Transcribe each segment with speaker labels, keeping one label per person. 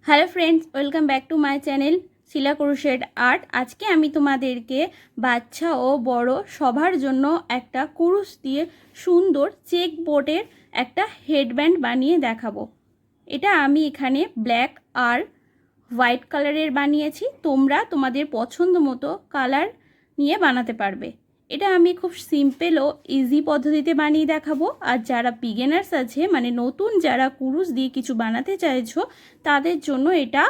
Speaker 1: Hello friends welcome back to my channel Sheela crochet art. আজকে আমি তোমাদেরকে বাচ্চা ও বড় সবার জন্য একটা কুরুশ দিয়ে সুন্দর চেক বোর্ডের একটা হেডব্যান্ড বানিয়ে দেখাবো। এটা আমি এখানে ব্ল্যাক আর হোয়াইট কালারের বানিয়েছি, তোমরা তোমাদের পছন্দ মতো কালার নিয়ে বানাতে পারবে। এটা আমি খুব সিম্পল ও ইজি পদ্ধতিতে বানিয়ে দেখাবো। আর যারা বিগিনার্স আছে মানে নতুন যারা কুরুশ দিয়ে কিছু বানাতে চাইছো তাদের জন্য এটা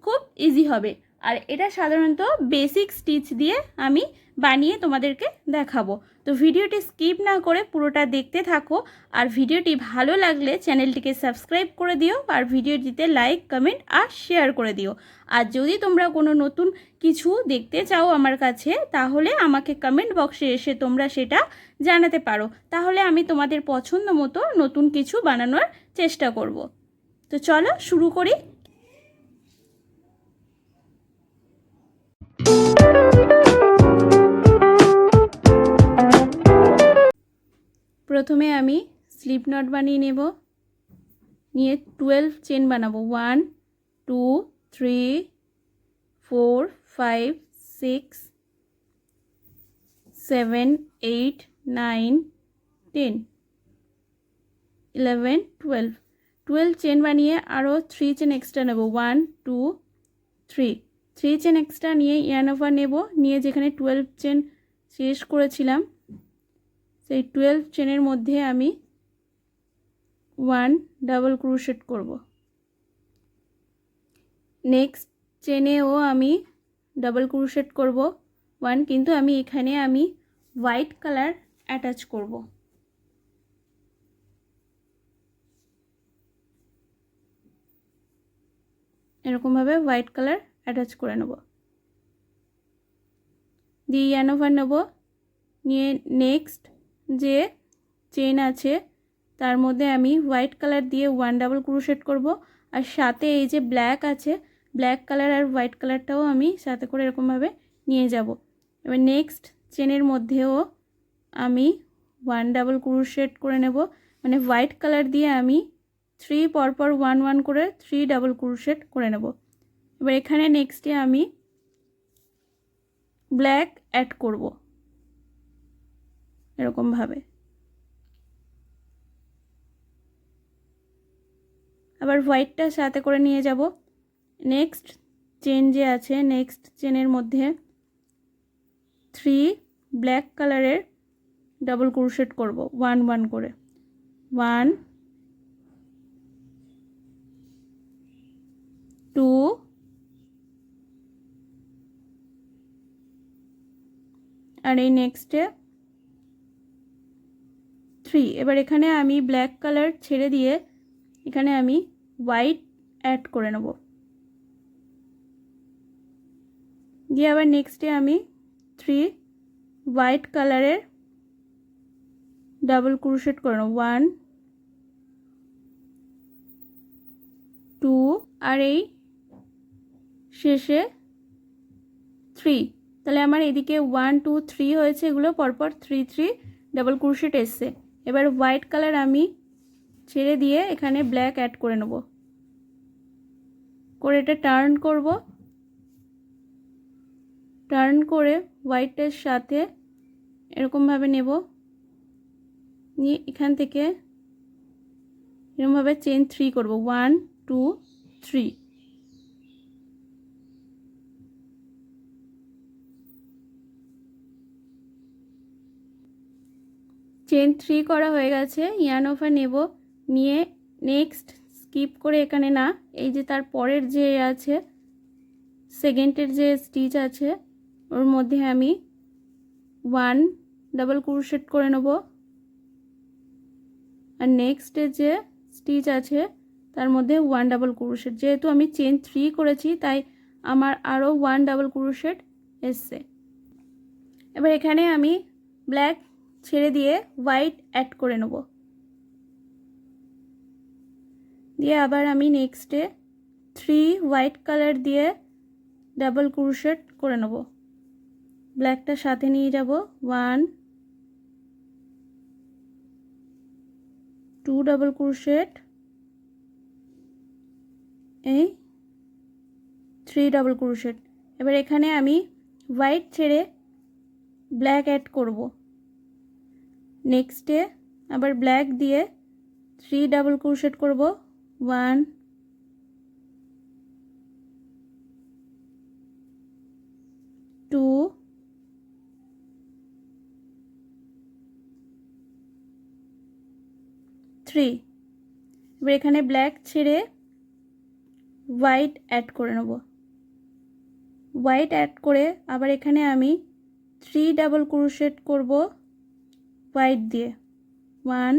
Speaker 1: খুব ইজি হবে। আর এটা সাধারণত বেসিক স্টিচ দিয়ে আমি বানিয়ে তোমাদেরকে দেখাবো। তো ভিডিওটি স্কিপ না করে পুরোটা দেখতে থাকো। আর ভিডিওটি ভালো লাগলে চ্যানেলটিকে সাবস্ক্রাইব করে দিও, আর ভিডিওটিতে লাইক কমেন্ট আর শেয়ার করে দিও। আর যদি তোমরা কোনো নতুন কিছু দেখতে চাও আমার কাছে তাহলে আমাকে কমেন্ট বক্সে এসে তোমরা সেটা জানাতে পারো, তাহলে আমি তোমাদের পছন্দ মতো নতুন কিছু বানানোর চেষ্টা করব। তো চলো শুরু করি। প্রথমে আমি স্লিপ নট বানিয়ে নেব, নিয়ে 12 চেন বানাবো। 1 2 3 4 5 6 7 8 9 10 11 12 চেন বানিয়ে আরও 3 চেন এক্সট্রা নেব। 1 2 3 চেন এক্সট্রা নিয়ে ইয়ার্ন ওভার নেব, নিয়ে যেখানে 12 চেন শেষ করেছিলাম সেই 12 চেনের মধ্যে আমি 1 ডাবল ক্রোশেট করব। নেক্সট চেনেও আমি ডাবল ক্রোশেট করব 1, কিন্তু আমি এখানে হোয়াইট কালার অ্যাটাচ করব। এরকমভাবে হোয়াইট কালার অ্যাটাচ করে নেব, দিয়ে ইয়ার্ন ওভার নেব, নিয়ে নেক্সট যে চেন আছে তার মধ্যে আমি হোয়াইট কালার দিয়ে 1 ডাবল ক্রোশেট করব। আর সাথে এই যে ব্ল্যাক আছে, ব্ল্যাক কালার আর হোয়াইট কালারটাও আমি সাথে করে এরকমভাবে নিয়ে যাব। এবার নেক্সট চেনের মধ্যেও আমি 1 ডাবল ক্রোশেট করে নেব, মানে হোয়াইট কালার দিয়ে আমি 3 পরপর 1 1 করে 3 ডাবল ক্রোশেট করে নেব। এবার এখানে নেক্সটে আমি ব্ল্যাক অ্যাড করব এরকমভাবে। আবার হোয়াইটটা সাথে করে নিয়ে যাব। নেক্সট চেন যে আছে নেক্সট চেনের মধ্যে 3 ব্ল্যাক কালারের ডাবল ক্রোশেট করব 1 1 করে। 1 2 আর এই নেক্সটে 3। এবার এখানে আমি ব্ল্যাক কালার ছেড়ে দিয়ে এখানে আমি হোয়াইট অ্যাড করে নেব, দিয়ে আবার নেক্সটে আমি 3 হোয়াইট কালারের ডাবল ক্রোশেট করে নেব 1 2 আর এই শেষে 3। তাহলে আমার এদিকে 1 2 3 হয়েছে, এগুলো পরপর 3 3 ডাবল ক্রোশেট এসছে। এবার হোয়াইট কালার আমি ছেড়ে দিয়ে এখানে ব্ল্যাক অ্যাড করে নেব, করে এটা টার্ন করব। টার্ন করে হোয়াইটের সাথে এরকমভাবে নেব, নিয়ে এখান থেকে এরকমভাবে চেন 3 করব 1 2 3। চেন 3 করা হয়ে গেছে, ইয়ার্ন ওভার নেব, নিয়ে নেক্সট স্কিপ করে এখানে না, এই যে তার পরের যে আছে সেকেন্ডের যে স্টিচ আছে ওর মধ্যে আমি 1 ডাবল ক্রোশেট করে নেব। আর নেক্সটের যে স্টিচ আছে তার মধ্যে 1 ডাবল ক্রোশেট, যেহেতু আমি চেন 3 করেছি তাই আমার আরও 1 ডাবল ক্রোশেট এসছে। এবার এখানে আমি ব্ল্যাক ছেড়ে দিয়ে হোয়াইট অ্যাড করে নেব, দিয়ে আবার আমি নেক্সটে 3 হোয়াইট কালার দিয়ে ডাবল ক্রোশেট করে নেব, ব্ল্যাকটা সাথে নিয়ে যাব। 1 2 ডাবল ক্রোশেট, এই 3 ডাবল ক্রোশেট। এবার এখানে আমি হোয়াইট ছেড়ে ব্ল্যাক অ্যাড করব। নেক্সটে আবার ব্ল্যাক দিয়ে 3 ডাবল ক্রোশেট করব। 1 2 3। এবার এখানে ব্ল্যাক ছেড়ে হোয়াইট অ্যাড করে নেব। হোয়াইট অ্যাড করে আবার এখানে আমি 3 ডাবল ক্রোশেট করব হোয়াইট দিয়ে। 1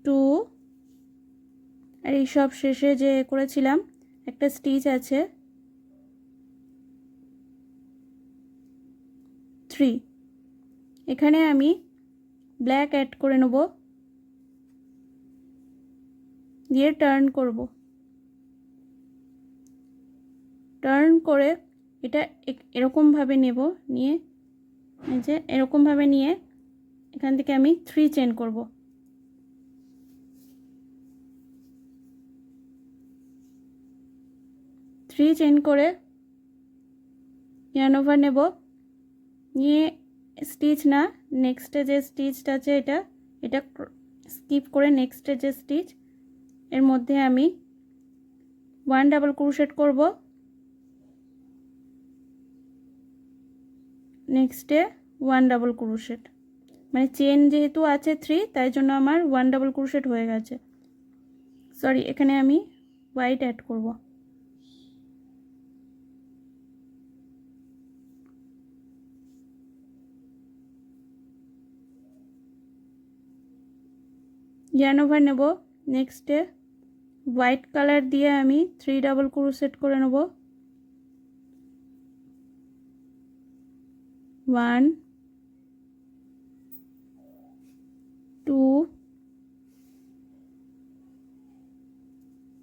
Speaker 1: 2 আর এই সব শেষে যে করেছিলাম একটা স্টিচ আছে 3। এখানে আমি ব্ল্যাক অ্যাড করে নেব, দিয়ে টার্ন করব। টার্ন করে এটা এরকমভাবে নেব, নিয়ে এই যে এরকমভাবে নিয়ে এখান থেকে আমি 3 চেন করব। 3 চেন করে yarn over নেব, নিয়ে স্টিচ না নেক্সটে যে স্টিচটা আছে এটা স্কিপ করে নেক্সটে যে স্টিচ এর মধ্যে আমি 1 ডাবল ক্রোশেট করব। নেক্সটে 1 ডাবল ক্রোশেট, মানে চেন যেহেতু আছে 3 তাই জন্য আমার 1 ডাবল ক্রোশেট হয়ে গেছে। সরি, এখানে আমি হোয়াইট অ্যাড করব। yarn over নেব, নেক্সটে হোয়াইট কালার দিয়ে আমি 3 ডাবল ক্রোশেট করে নেব। 1 2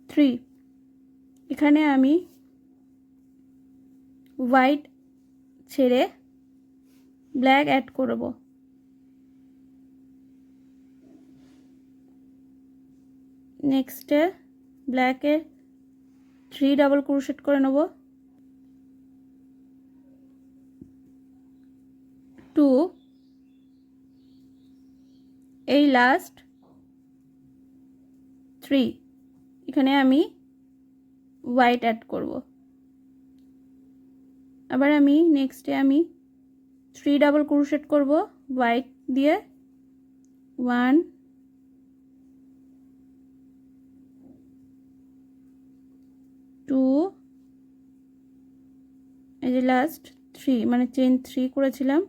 Speaker 1: 3। এখানে আমি হোয়াইট ছেড়ে ব্ল্যাক অ্যাড করব। নেক্সটে ব্ল্যাকে 3 ডাবল ক্রোশেট করে নেব। 2 এই লাস্ট 3 এখানে আমি হোয়াইট অ্যাড করব। আবার আমি নেক্সটে আমি 3 ডাবল ক্রোশেট করব হোয়াইট দিয়ে। 1 2 এই যে লাস্ট 3, মানে চেন 3 করেছিলাম।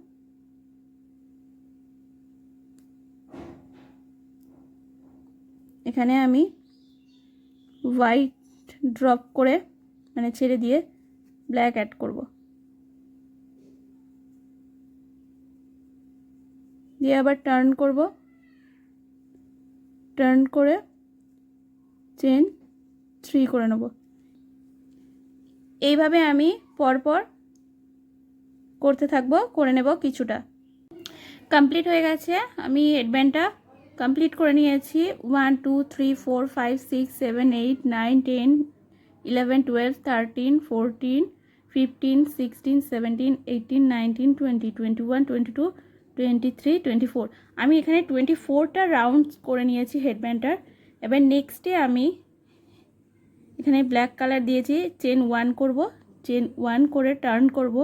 Speaker 1: এখানে আমি হোয়াইট ড্রপ করে মানে ছেড়ে দিয়ে ব্ল্যাক অ্যাড করব, দিয়ে আবার টার্ন করব। টার্ন করে চেন 3 করে নেব। এইভাবে আমি পরপর করতে থাকবো, করে নেব কিছুটা। কমপ্লিট হয়ে গেছে, আমি হেডব্যান্ডটা কমপ্লিট করে নিয়েছি। 1 2 3 4 5 6 7 8 9 10 11 12 13 14 15 16 17 18 19 20 21 22 23 24। আমি এখানে 24টা রাউন্ডস করে নিয়েছি হেডব্যান্ডটার। এবার নেক্সটে আমি এখানে ব্ল্যাক কালার দিয়েছি, চেন 1 করব। চেন 1 করে টার্ন করব।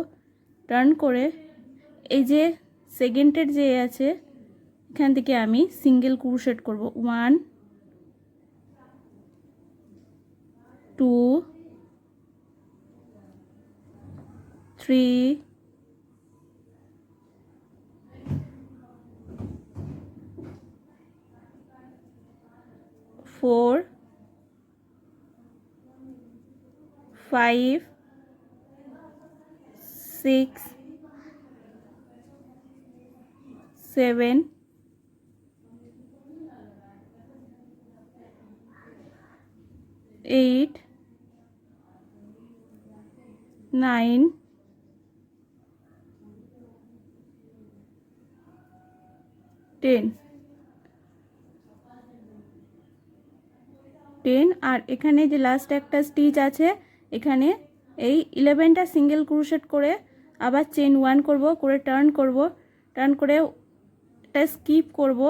Speaker 1: টার্ন করে এই যে সেকেন্ডের যে আছে এখান থেকে আমি সিঙ্গেল ক্রোশেট করব। 1 2 3 4 5 6 7 8 9 10। আর এখানে যে লাস্ট একটা স্টিচ আছে এখানে এই 11টা সিঙ্গেল ক্রোশেট করে আবার চেন 1 করব, করে টার্ন করে এটা স্কিপ করব।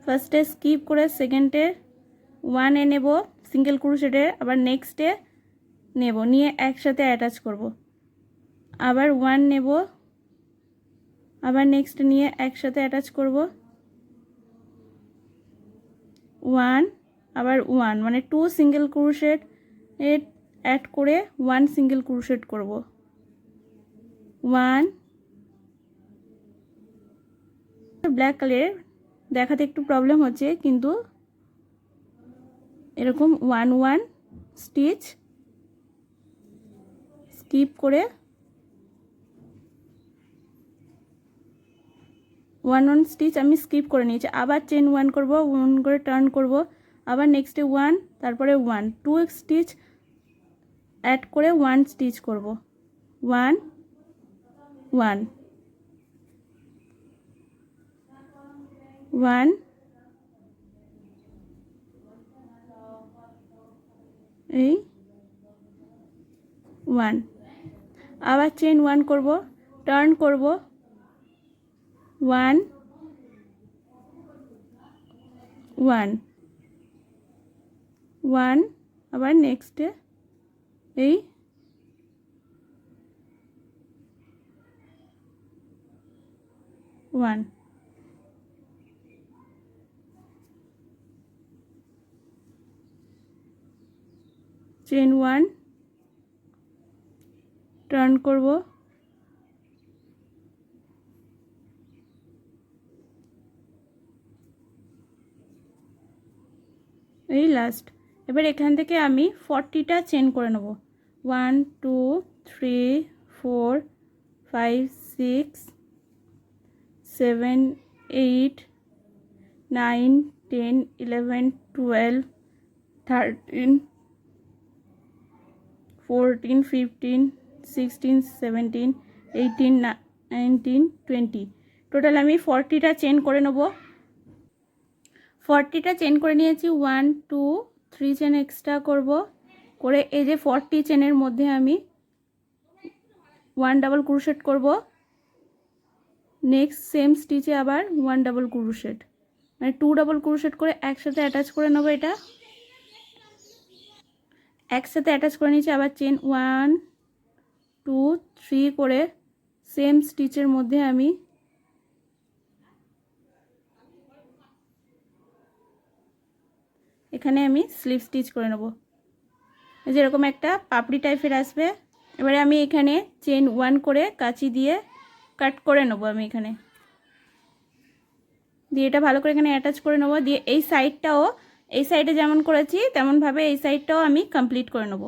Speaker 1: ফার্স্টে স্কিপ করে সেকেন্ডে 1 এ নেব সিঙ্গেল ক্রোশেটে, আবার নেক্সটে নেব, নিয়ে একসাথে অ্যাটাচ করব। আবার 1 নেব, আবার নেক্সট নিয়ে একসাথে অ্যাটাচ করব। 1 আবার 1 মানে 2 সিঙ্গেল ক্রোশেট অ্যাড করে 1 সিঙ্গেল ক্রোশেট করব। 1 ব্ল্যাক কালারের দেখাতে একটু প্রবলেম হচ্ছে, কিন্তু এরকম 1 1 স্টিচ স্কিপ করে 1 1 স্টিচ আমি স্কিপ করে নিয়েছি। আবার চেন 1 করব, 1 করে টার্ন করব, আবার নেক্সটে 1, তারপরে 1 2 স্টিচ অ্যাড করে 1 স্টিচ করব। 1 1 1 এই 1, আবার চেন 1 করব, টার্ন করব, 1 1 1 আবার নেক্সটে এই 1 চেন 1 টার্ন করব, এই লাস্ট। এবার এখান থেকে আমি 40টা চেন করে নেব। 1 2 3 4 5 6 7 8 9 10 11 12 13 14 15 16 17 18 19 20 টোটাল আমি 40টা চেন করে নেব। 40টা চেন করে নিয়েছি। 1 2 3 চেন এক্সট্রা করব, করে এই যে 40 চেনের মধ্যে আমি 1 ডাবল ক্রোশেট করব। নেক্সট সেম স্টিচে আবার 1 ডাবল ক্রোশেট, মানে 2 ডাবল ক্রোশেট করে একসাথে অ্যাটাচ করে নেব। এটা একসাথে অ্যাটাচ করে নিয়েছি। আবার চেন 1 2 3 করে সেম স্টিচের মধ্যে আমি এখানে আমি স্লিপ স্টিচ করে নেব। যেরকম একটা পাপড়ি টাইপের আসবে। এবারে আমি এখানে চেন 1 করে কাঁচি দিয়ে কাট করে নেব। আমি এখানে দিয়ে এটা ভালো করে এখানে অ্যাটাচ করে নেব। দিয়ে এই সাইডটাও এই সাইডে যেমন করেছি তেমনভাবে এই সাইডটাও আমি কমপ্লিট করে নেব।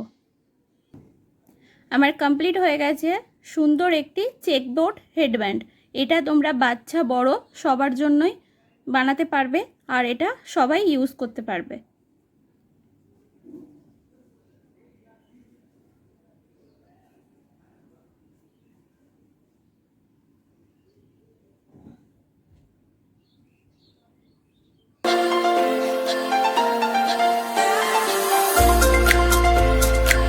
Speaker 1: আমার কমপ্লিট হয়ে গেছে সুন্দর একটি চেকবোর্ড হেডব্যান্ড। এটা তোমরা বাচ্চা বড় সবার জন্যই বানাতে পারবে, আর এটা সবাই ইউজ করতে পারবে।